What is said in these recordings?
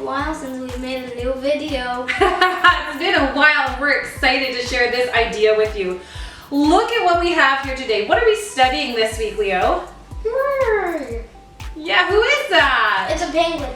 while since we made a new video. It's been a while. We're excited to share this idea with you. Look at what we have here today. What are we studying this week, Leo? Yeah, who is that? It's a penguin.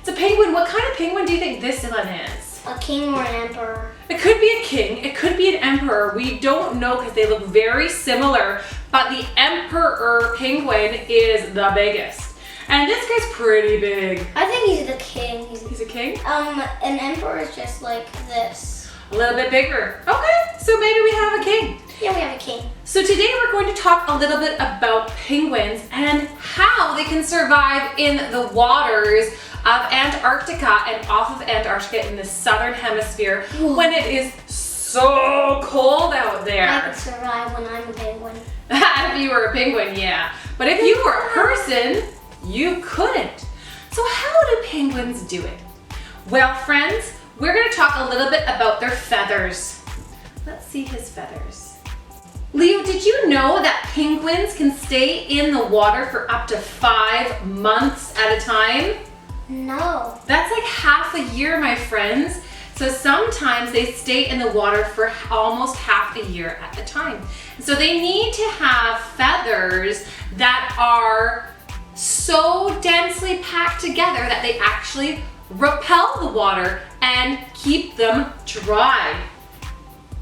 It's a penguin. What kind of penguin do you think this one is? A king or an emperor. It could be a king. It could be an emperor. We don't know because they look very similar, but the emperor penguin is the biggest. And this guy's pretty big. I think he's the king. He's a king? An emperor is just like this. A little bit bigger. Okay, so maybe we have a king. Yeah, we have a king. So today we're going to talk a little bit about penguins and how they can survive in the waters of Antarctica and off of Antarctica in the Southern Hemisphere when it is so cold out there. I could survive when I'm a penguin. If you were a penguin, yeah. But if you were a person, you couldn't. So how do penguins do it? Well, friends, we're going to talk a little bit about their feathers. Let's see his feathers. Leo, did you know that penguins can stay in the water for up to 5 months at a time? No. That's like half a year, my friends. So sometimes they stay in the water for almost half a year at a time. So they need to have feathers that are so densely packed together that they actually repel the water and keep them dry.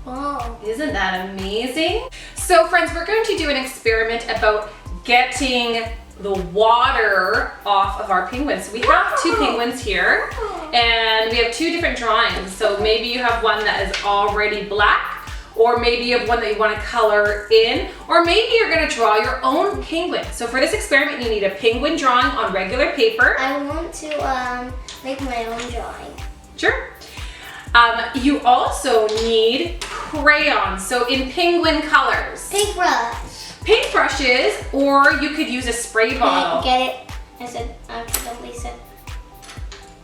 Wow. Isn't that amazing? So friends, we're going to do an experiment about getting the water off of our penguins. So we have 2 penguins here and we have 2 different drawings. So maybe you have one that is already black, or maybe you have one that you want to color in, or maybe you're going to draw your own penguin. So for this experiment, you need a penguin drawing on regular paper. I want to make my own drawing. Sure. You also need crayons, so in penguin colors. Paintbrush. Paintbrushes, or you could use a spray bottle. Get it? I accidentally said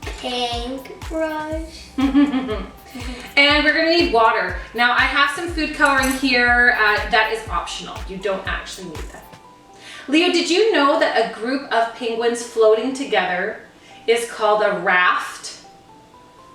paintbrush. And we're gonna need water. Now I have some food coloring here that is optional. You don't actually need that. Leo, did you know that a group of penguins floating together is called a raft?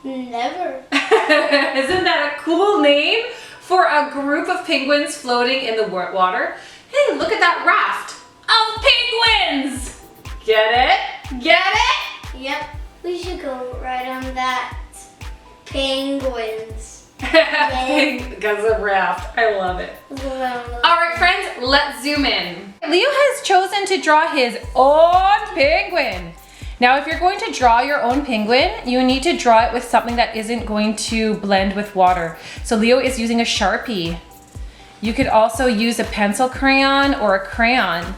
Never. Isn't that a cool name for a group of penguins floating in the water? Hey, look at that raft of penguins! Get it? Get it? Yep. We should go right on that. Penguins. Because of raft. I love it. All right, friends, let's zoom in. Leo has chosen to draw his own penguin. Now, if you're going to draw your own penguin, you need to draw it with something that isn't going to blend with water. So Leo is using a Sharpie. You could also use a pencil crayon or a crayon.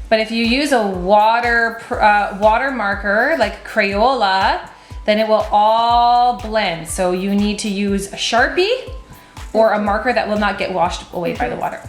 But if you use a water marker like Crayola, then it will all blend. So you need to use a Sharpie or a marker that will not get washed away by the water.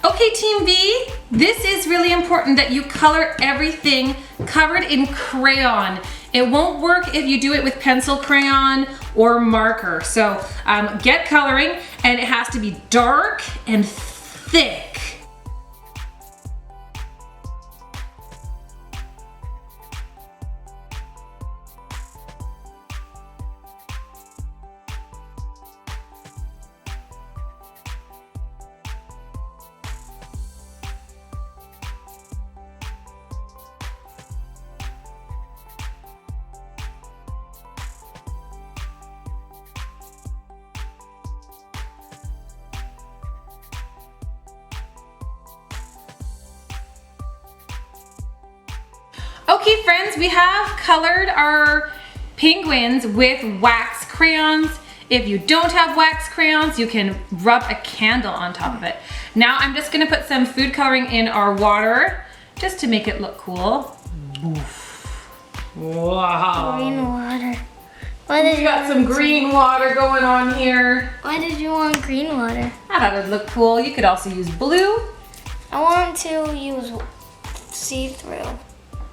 Okay, Team V, this is really important that you color everything covered in crayon. It won't work if you do it with pencil crayon or marker. So get coloring, and it has to be dark and thick. Okay friends, we have colored our penguins with wax crayons. If you don't have wax crayons, you can rub a candle on top of it. Now I'm just gonna put some food coloring in our water just to make it look cool. Wow. Green water. Why did We got some green water going on here. Why did you want green water? I thought it'd look cool. You could also use blue. I want to use see-through.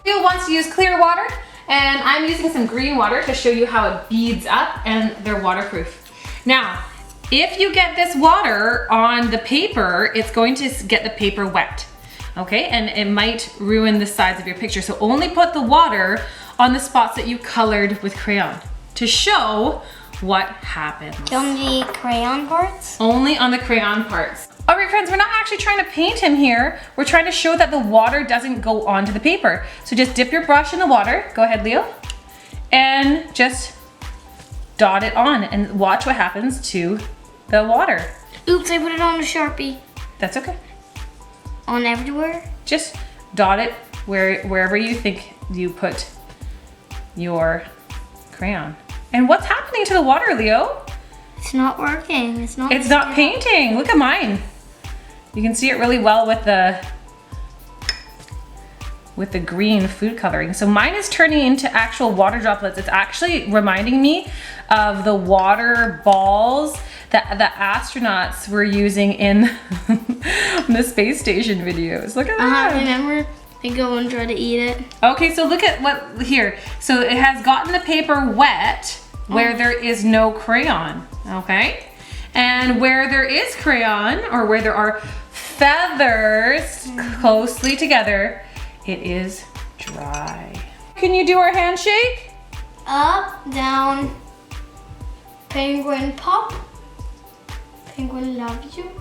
Leo wants to use clear water, and I'm using some green water to show you how it beads up and they're waterproof. Now, if you get this water on the paper, it's going to get the paper wet, okay? And it might ruin the sides of your picture. So only put the water on the spots that you colored with crayon to show what happens. On the crayon parts? Only on the crayon parts. All right, friends, we're not actually trying to paint him here. We're trying to show that the water doesn't go onto the paper. So just dip your brush in the water. Go ahead, Leo. And just dot it on and watch what happens to the water. Oops, I put it on a Sharpie. That's okay. On everywhere? Just dot it wherever you think you put your crayon. And what's happening to the water, Leo? It's not working. It's not painting. Look at mine. You can see it really well with the green food coloring. So mine is turning into actual water droplets. It's actually reminding me of the water balls that the astronauts were using in the space station videos. Look at that. Remember? They go and try to eat it. Okay, so look at what here. So it has gotten the paper wet where there is no crayon, okay? And where there is crayon, or where there are feathers closely together, it is dry. Can you do our handshake? Up, down, penguin pop. Penguin loves you.